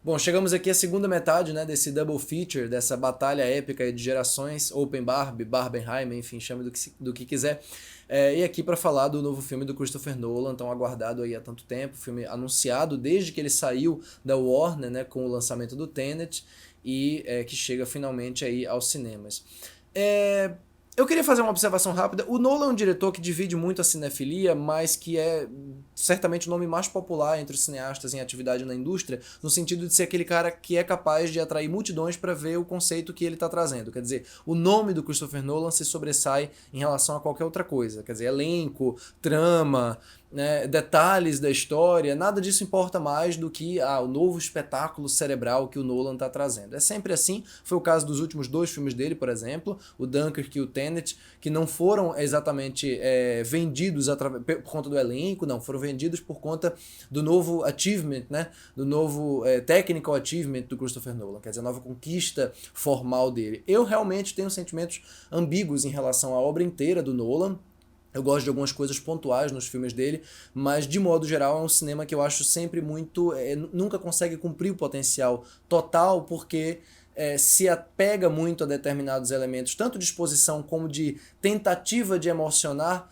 Bom, chegamos aqui à segunda metade, né, desse double feature, dessa batalha épica de gerações, Open Barbie, Barbenheimer, enfim, chame do que quiser. E aqui para falar do novo filme do Christopher Nolan, tão aguardado aí há tanto tempo, filme anunciado desde que ele saiu da Warner, né, com o lançamento do Tenet, e que chega finalmente aí aos cinemas. Eu queria fazer uma observação rápida. O Nolan é um diretor que divide muito a cinefilia, mas que é certamente o nome mais popular entre os cineastas em atividade na indústria, no sentido de ser aquele cara que é capaz de atrair multidões para ver o conceito que ele está trazendo. Quer dizer, o nome do Christopher Nolan se sobressai em relação a qualquer outra coisa. Quer dizer, elenco, trama, né, detalhes da história, nada disso importa mais do que o novo espetáculo cerebral que o Nolan está trazendo. É sempre assim, foi o caso dos últimos dois filmes dele, por exemplo, o Dunkirk e o Tenet, que não foram exatamente vendidos por conta do elenco, não, foram vendidos por conta do novo achievement, né, do novo technical achievement do Christopher Nolan, quer dizer, a nova conquista formal dele. Eu realmente tenho sentimentos ambíguos em relação à obra inteira do Nolan. Eu gosto de algumas coisas pontuais nos filmes dele, mas de modo geral é um cinema que eu acho sempre muito... nunca consegue cumprir o potencial total, porque se apega muito a determinados elementos, tanto de exposição como de tentativa de emocionar,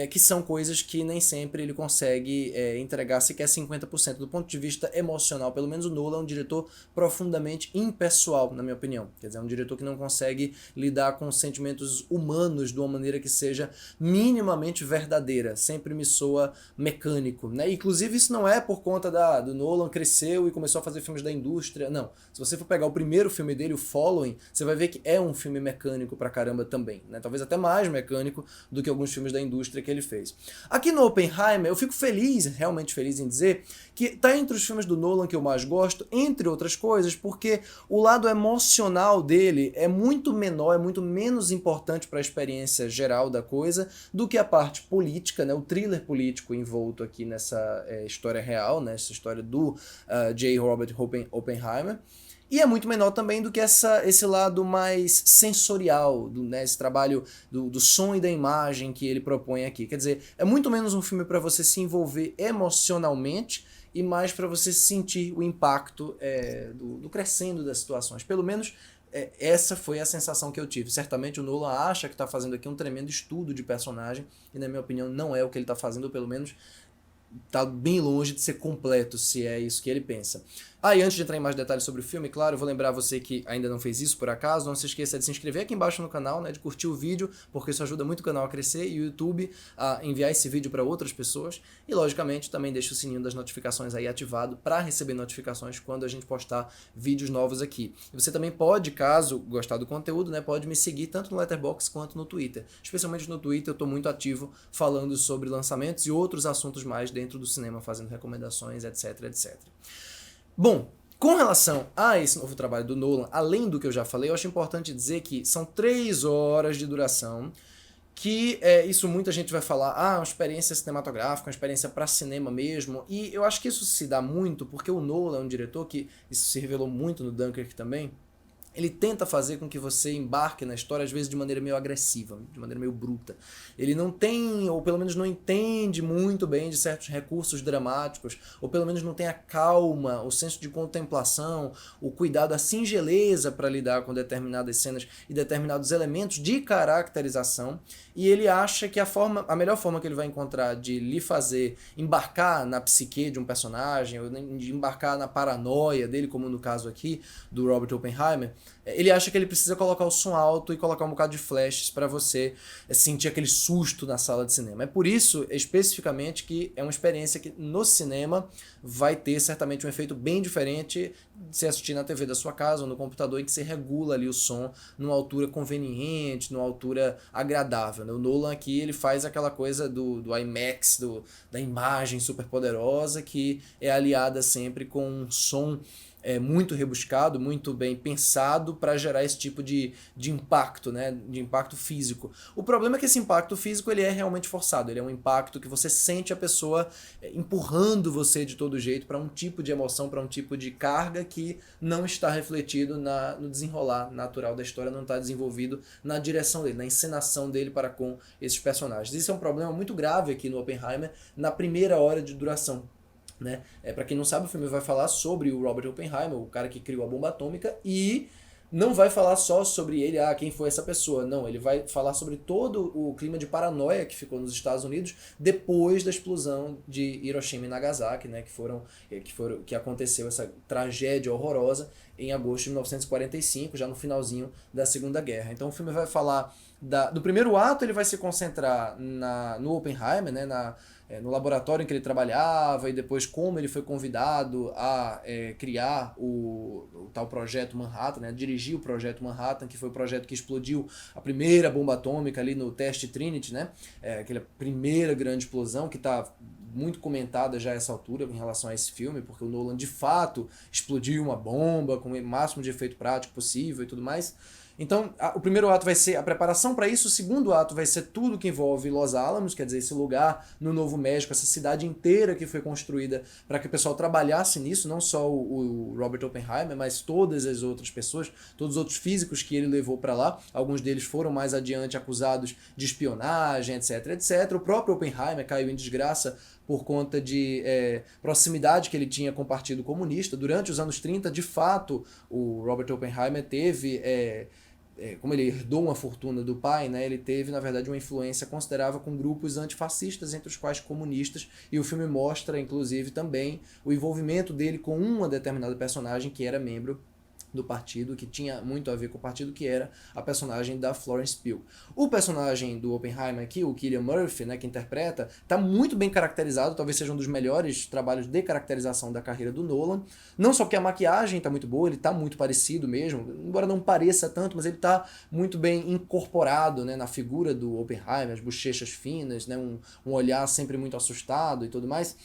que são coisas que nem sempre ele consegue entregar sequer 50%. Do ponto de vista emocional, pelo menos o Nolan é um diretor profundamente impessoal, na minha opinião. Quer dizer, é um diretor que não consegue lidar com sentimentos humanos de uma maneira que seja minimamente verdadeira. Sempre me soa mecânico, né? Inclusive isso não é por conta do Nolan cresceu e começou a fazer filmes da indústria, não. Se você for pegar o primeiro filme dele, o Following, você vai ver que é um filme mecânico pra caramba também, né? Talvez até mais mecânico do que alguns filmes da indústria que ele fez. Aqui no Oppenheimer, eu fico feliz, realmente feliz em dizer, que tá entre os filmes do Nolan que eu mais gosto, entre outras coisas, porque o lado emocional dele é muito menor, é muito menos importante para a experiência geral da coisa do que a parte política, né, o thriller político envolto aqui nessa história real, né, essa história do J. Robert Oppenheimer. E é muito menor também do que esse lado mais sensorial, né, esse trabalho do som e da imagem que ele propõe aqui. Quer dizer, é muito menos um filme para você se envolver emocionalmente e mais para você sentir o impacto do crescendo das situações. Pelo menos essa foi a sensação que eu tive. Certamente o Nolan acha que está fazendo aqui um tremendo estudo de personagem e, na minha opinião, não é o que ele está fazendo, ou pelo menos tá bem longe de ser completo, se é isso que ele pensa. E antes de entrar em mais detalhes sobre o filme, claro, eu vou lembrar você que ainda não fez isso por acaso, não se esqueça de se inscrever aqui embaixo no canal, né, de curtir o vídeo, porque isso ajuda muito o canal a crescer e o YouTube a enviar esse vídeo para outras pessoas. E, logicamente, também deixa o sininho das notificações aí ativado para receber notificações quando a gente postar vídeos novos aqui. E você também pode, caso gostar do conteúdo, né, pode me seguir tanto no Letterboxd quanto no Twitter. Especialmente no Twitter, eu estou muito ativo falando sobre lançamentos e outros assuntos mais dentro do cinema, fazendo recomendações, etc, etc. Bom, com relação a esse novo trabalho do Nolan, além do que eu já falei, eu acho importante dizer que são 3 horas de duração, que isso muita gente vai falar, uma experiência cinematográfica, uma experiência para cinema mesmo, e eu acho que isso se dá muito porque o Nolan é um diretor que, isso se revelou muito no Dunkirk também, ele tenta fazer com que você embarque na história, às vezes de maneira meio agressiva, de maneira meio bruta. Ele não tem, ou pelo menos não entende muito bem de certos recursos dramáticos, ou pelo menos não tem a calma, o senso de contemplação, o cuidado, a singeleza para lidar com determinadas cenas e determinados elementos de caracterização, e ele acha que a melhor forma que ele vai encontrar de lhe fazer embarcar na psique de um personagem, ou de embarcar na paranoia dele, como no caso aqui do Robert Oppenheimer, ele acha que ele precisa colocar o som alto e colocar um bocado de flashes para você sentir aquele susto na sala de cinema. É por isso, especificamente, que é uma experiência que no cinema vai ter certamente um efeito bem diferente de se assistir na TV da sua casa ou no computador, em que você regula ali o som numa altura conveniente, numa altura agradável, né? O Nolan aqui ele faz aquela coisa do IMAX, da imagem super poderosa, que é aliada sempre com um som muito rebuscado, muito bem pensado para gerar esse tipo de impacto, né? De impacto físico. O problema é que esse impacto físico ele é realmente forçado, ele é um impacto que você sente a pessoa empurrando você de todo jeito para um tipo de emoção, para um tipo de carga que não está refletido no desenrolar natural da história, não está desenvolvido na direção dele, na encenação dele para com esses personagens. Isso é um problema muito grave aqui no Oppenheimer, na primeira hora de duração. Né? Para quem não sabe, o filme vai falar sobre o Robert Oppenheimer, o cara que criou a bomba atômica, e não vai falar só sobre ele, quem foi essa pessoa. Não, ele vai falar sobre todo o clima de paranoia que ficou nos Estados Unidos depois da explosão de Hiroshima e Nagasaki, né, que aconteceu essa tragédia horrorosa em agosto de 1945, já no finalzinho da Segunda Guerra. Então o filme vai falar do primeiro ato, ele vai se concentrar no Oppenheimer, né, no laboratório em que ele trabalhava, e depois como ele foi convidado a criar o tal projeto Manhattan, né, dirigir o projeto Manhattan, que foi o projeto que explodiu a primeira bomba atômica ali no teste Trinity, né, aquela primeira grande explosão que está muito comentada já a essa altura em relação a esse filme, porque o Nolan de fato explodiu uma bomba com o máximo de efeito prático possível e tudo mais. Então, o primeiro ato vai ser a preparação para isso, o segundo ato vai ser tudo que envolve Los Alamos, quer dizer, esse lugar no Novo México, essa cidade inteira que foi construída para que o pessoal trabalhasse nisso, não só o Robert Oppenheimer, mas todas as outras pessoas, todos os outros físicos que ele levou para lá. Alguns deles foram mais adiante acusados de espionagem, etc, etc. O próprio Oppenheimer caiu em desgraça por conta de proximidade que ele tinha com o Partido Comunista. Durante os anos 30, de fato, o Robert Oppenheimer teve... como ele herdou uma fortuna do pai, né, ele teve, na verdade, uma influência considerável com grupos antifascistas, entre os quais comunistas, e o filme mostra, inclusive, também o envolvimento dele com uma determinada personagem que era membro do partido, que tinha muito a ver com o partido, que era a personagem da Florence Pugh. O personagem do Oppenheimer aqui, o Cillian Murphy, né, que interpreta, está muito bem caracterizado, talvez seja um dos melhores trabalhos de caracterização da carreira do Nolan, não só porque a maquiagem está muito boa, ele está muito parecido mesmo, embora não pareça tanto, mas ele está muito bem incorporado, né, na figura do Oppenheimer, as bochechas finas, né, um olhar sempre muito assustado e tudo mais.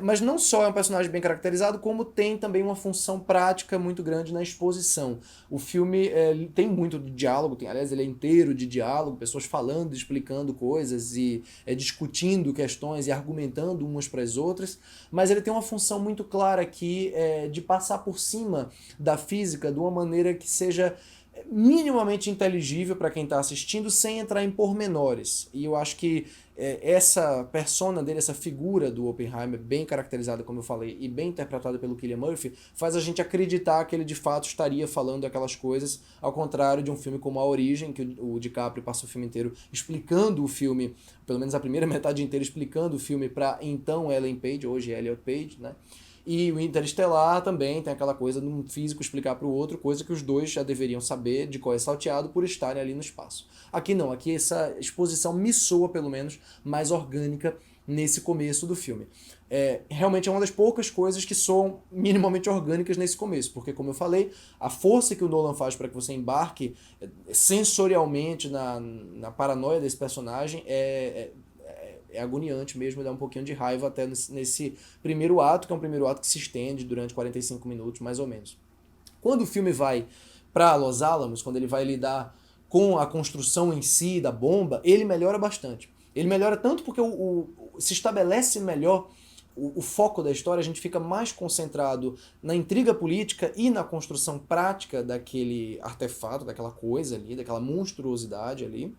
Mas não só é um personagem bem caracterizado, como tem também uma função prática muito grande na exposição. O filme tem muito de diálogo, aliás, ele é inteiro de diálogo, pessoas falando, explicando coisas e discutindo questões e argumentando umas para as outras, mas ele tem uma função muito clara aqui de passar por cima da física de uma maneira que seja minimamente inteligível para quem está assistindo, sem entrar em pormenores. E eu acho que essa persona dele, essa figura do Oppenheimer, bem caracterizada, como eu falei, e bem interpretada pelo Cillian Murphy, faz a gente acreditar que ele de fato estaria falando aquelas coisas, ao contrário de um filme como A Origem, que o DiCaprio passa o filme inteiro explicando o filme, pelo menos a primeira metade inteira explicando o filme para então Ellen Page, hoje Elliot Page, né? E o Interestelar também tem aquela coisa de um físico explicar para o outro, coisa que os dois já deveriam saber de qual é salteado por estarem ali no espaço. Aqui não, aqui essa exposição me soa, pelo menos, mais orgânica nesse começo do filme. Realmente é uma das poucas coisas que soam minimamente orgânicas nesse começo, porque, como eu falei, a força que o Nolan faz para que você embarque sensorialmente na paranoia desse personagem é agoniante mesmo, dá um pouquinho de raiva até nesse primeiro ato, que é um primeiro ato que se estende durante 45 minutos, mais ou menos. Quando o filme vai para Los Alamos, quando ele vai lidar com a construção em si da bomba, ele melhora bastante. Ele melhora tanto porque se estabelece melhor o foco da história, a gente fica mais concentrado na intriga política e na construção prática daquele artefato, daquela coisa ali, daquela monstruosidade ali,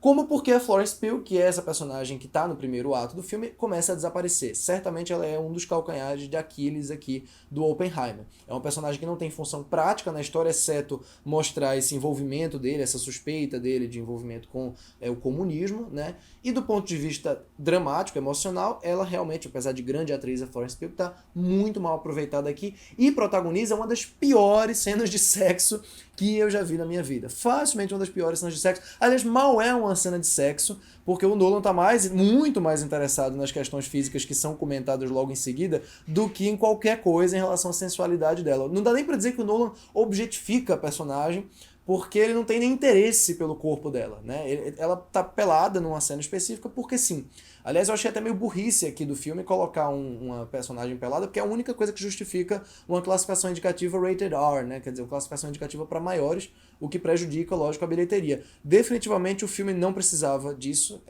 como porque a Florence Pugh, que é essa personagem que está no primeiro ato do filme, começa a desaparecer. Certamente ela é um dos calcanhares de Aquiles aqui do Oppenheimer. É uma personagem que não tem função prática na história, exceto mostrar esse envolvimento dele, essa suspeita dele de envolvimento com o comunismo, né? E do ponto de vista dramático, emocional, ela realmente, apesar de grande atriz, a Florence Pugh, está muito mal aproveitada aqui e protagoniza uma das piores cenas de sexo que eu já vi na minha vida. Facilmente uma das piores cenas de sexo. Aliás, mal é uma cena de sexo, porque o Nolan está muito mais interessado nas questões físicas que são comentadas logo em seguida do que em qualquer coisa em relação à sensualidade dela. Não dá nem para dizer que o Nolan objetifica a personagem, porque ele não tem nem interesse pelo corpo dela, né? Ela tá pelada numa cena específica porque sim. Aliás, eu achei até meio burrice aqui do filme colocar uma personagem pelada, porque é a única coisa que justifica uma classificação indicativa rated R, né? Quer dizer, uma classificação indicativa para maiores, o que prejudica, lógico, a bilheteria. Definitivamente o filme não precisava disso,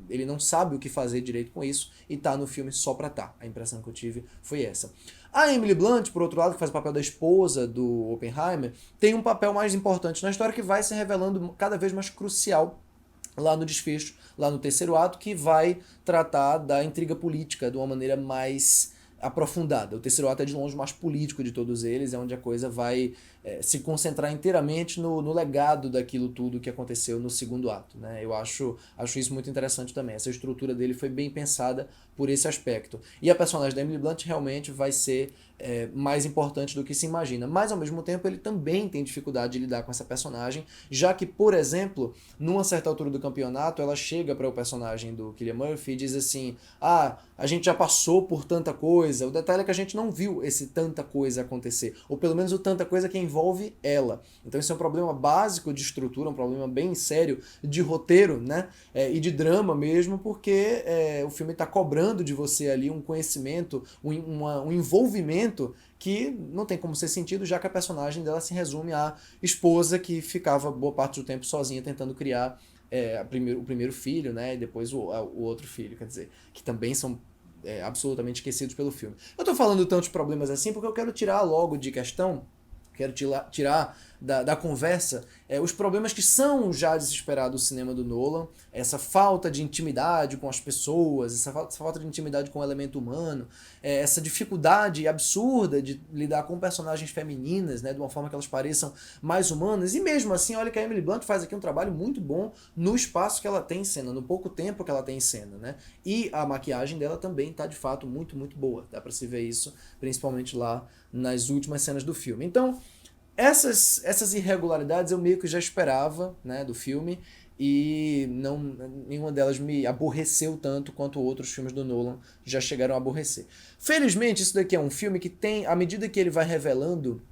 ele não sabe o que fazer direito com isso, e tá no filme só pra tá. A impressão que eu tive foi essa. A Emily Blunt, por outro lado, que faz o papel da esposa do Oppenheimer, tem um papel mais importante na história que vai se revelando cada vez mais crucial lá no desfecho, lá no terceiro ato, que vai tratar da intriga política de uma maneira mais aprofundada. O terceiro ato é de longe o mais político de todos eles, é onde a coisa vai se concentrar inteiramente no legado daquilo tudo que aconteceu no segundo ato, né? Eu acho isso muito interessante também. Essa estrutura dele foi bem pensada por esse aspecto. E a personagem da Emily Blunt realmente vai ser mais importante do que se imagina. Mas, ao mesmo tempo, ele também tem dificuldade de lidar com essa personagem, já que, por exemplo, numa certa altura do campeonato, ela chega para o personagem do Cillian Murphy e diz assim: ah, a gente já passou por tanta coisa. O detalhe é que a gente não viu esse tanta coisa acontecer, ou pelo menos o tanta coisa que envolve ela. Então isso é um problema básico de estrutura, um problema bem sério de roteiro, né? E de drama mesmo, porque o filme está cobrando de você ali um conhecimento, um envolvimento que não tem como ser sentido, já que a personagem dela se resume à esposa que ficava boa parte do tempo sozinha tentando criar o primeiro filho, né? E depois o outro filho, quer dizer, que também são absolutamente esquecidos pelo filme. Eu tô falando tantos problemas assim porque eu quero tirar logo de questão, quero tirar da conversa os problemas que são já desesperados do cinema do Nolan, essa falta de intimidade com as pessoas, essa falta de intimidade com o elemento humano, essa dificuldade absurda de lidar com personagens femininas, né, de uma forma que elas pareçam mais humanas, e mesmo assim, olha que a Emily Blunt faz aqui um trabalho muito bom no espaço que ela tem em cena, no pouco tempo que ela tem em cena, né, e a maquiagem dela também tá de fato muito, muito boa, dá pra se ver isso, principalmente lá nas últimas cenas do filme. Então, essas irregularidades eu meio que já esperava, né, do filme, e nenhuma delas me aborreceu tanto quanto outros filmes do Nolan já chegaram a aborrecer. Felizmente, isso daqui é um filme que tem, à medida que ele vai revelando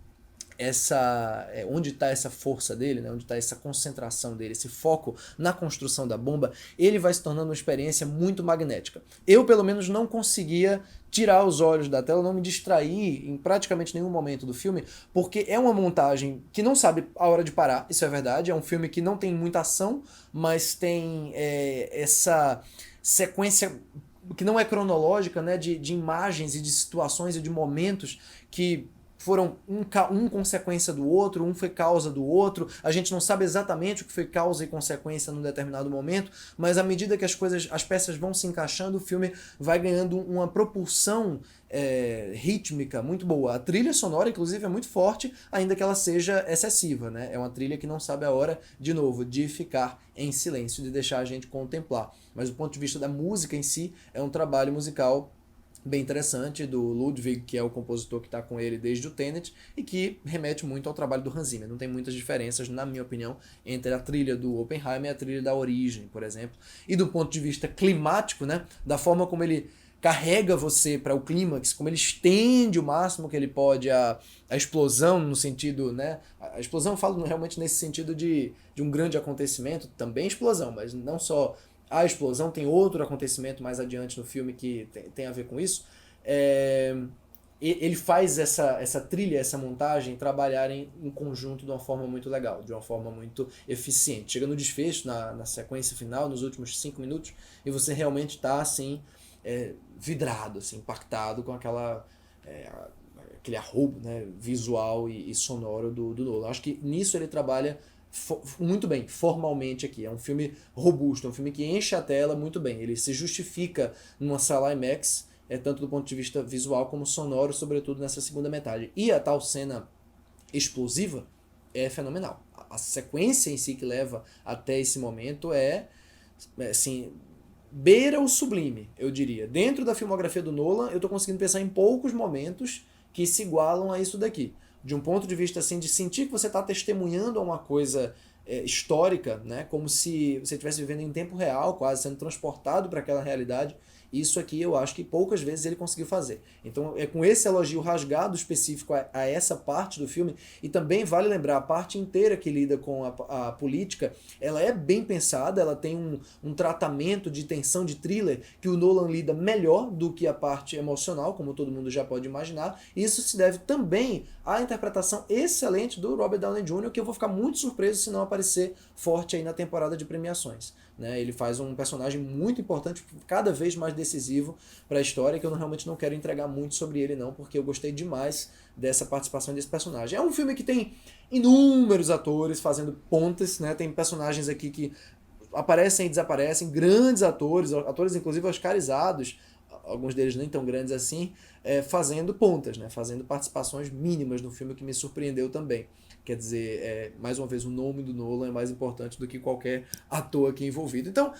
onde está essa força dele, né? Onde está essa concentração dele, esse foco na construção da bomba, ele vai se tornando uma experiência muito magnética. Eu, pelo menos, não conseguia tirar os olhos da tela, não me distrair em praticamente nenhum momento do filme, porque é uma montagem que não sabe a hora de parar, isso é verdade, é um filme que não tem muita ação, mas tem essa sequência que não é cronológica, né, de imagens e de situações e de momentos que foram um consequência do outro, um foi causa do outro, a gente não sabe exatamente o que foi causa e consequência num determinado momento, mas à medida que as peças vão se encaixando, o filme vai ganhando uma propulsão rítmica muito boa. A trilha sonora, inclusive, é muito forte, ainda que ela seja excessiva, né? É uma trilha que não sabe a hora, de novo, de ficar em silêncio, de deixar a gente contemplar. Mas do ponto de vista da música em si, é um trabalho musical bem interessante do Ludwig, que é o compositor que está com ele desde o Tenet, e que remete muito ao trabalho do Hans Zimmer. Não tem muitas diferenças, na minha opinião, entre a trilha do Oppenheimer e a trilha da Origem, por exemplo. E do ponto de vista climático, né, da forma como ele carrega você para o clímax, como ele estende o máximo que ele pode a explosão, no sentido, né, a explosão eu falo realmente nesse sentido de um grande acontecimento, também explosão, mas não só a explosão, tem outro acontecimento mais adiante no filme que tem a ver com isso. Ele faz essa trilha, essa montagem trabalharem em conjunto de uma forma muito legal, de uma forma muito eficiente. Chega no desfecho, na sequência final, nos últimos 5 minutos, e você realmente está assim, vidrado, assim, impactado com aquele arroubo, né, visual e sonoro do Nolan. Acho que nisso ele trabalha muito bem, formalmente aqui. É um filme robusto, é um filme que enche a tela muito bem. Ele se justifica numa sala IMAX, tanto do ponto de vista visual como sonoro, sobretudo nessa segunda metade. E a tal cena explosiva é fenomenal. A sequência em si que leva até esse momento assim, beira o sublime, eu diria. Dentro da filmografia do Nolan, eu tô conseguindo pensar em poucos momentos que se igualam a isso daqui. De um ponto de vista assim, de sentir que você está testemunhando uma coisa histórica, né? Como se você estivesse vivendo em tempo real, quase sendo transportado para aquela realidade. Isso aqui eu acho que poucas vezes ele conseguiu fazer. Então é com esse elogio rasgado específico a essa parte do filme, e também vale lembrar, a parte inteira que lida com a política, ela é bem pensada, ela tem um tratamento de tensão, de thriller, que o Nolan lida melhor do que a parte emocional, como todo mundo já pode imaginar. E isso se deve também à interpretação excelente do Robert Downey Jr., que eu vou ficar muito surpreso se não aparecer forte aí na temporada de premiações. Né? Ele faz um personagem muito importante, cada vez mais decisivo para a história, que eu realmente não quero entregar muito sobre ele não, porque eu gostei demais dessa participação desse personagem. É um filme que tem inúmeros atores fazendo pontas, né? Tem personagens aqui que aparecem e desaparecem, grandes atores, atores inclusive oscarizados, alguns deles nem tão grandes assim, fazendo pontas, né? Fazendo participações mínimas no filme, que me surpreendeu também. Quer dizer, mais uma vez, o nome do Nolan é mais importante do que qualquer ator aqui envolvido. Então,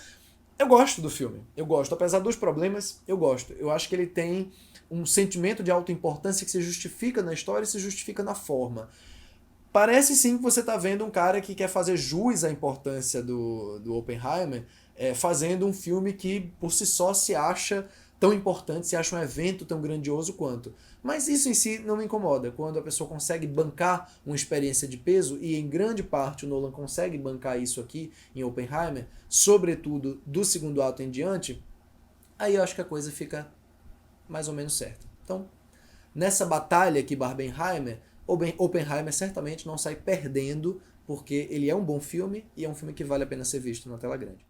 eu gosto do filme. Eu gosto. Apesar dos problemas, eu gosto. Eu acho que ele tem um sentimento de autoimportância que se justifica na história e se justifica na forma. Parece sim que você está vendo um cara que quer fazer jus à importância do Oppenheimer, fazendo um filme que por si só se acha tão importante, se acha um evento tão grandioso quanto. Mas isso em si não me incomoda. Quando a pessoa consegue bancar uma experiência de peso, e em grande parte o Nolan consegue bancar isso aqui em Oppenheimer, sobretudo do segundo ato em diante, aí eu acho que a coisa fica mais ou menos certa. Então, nessa batalha aqui, Barbenheimer, Oppenheimer certamente não sai perdendo, porque ele é um bom filme e é um filme que vale a pena ser visto na tela grande.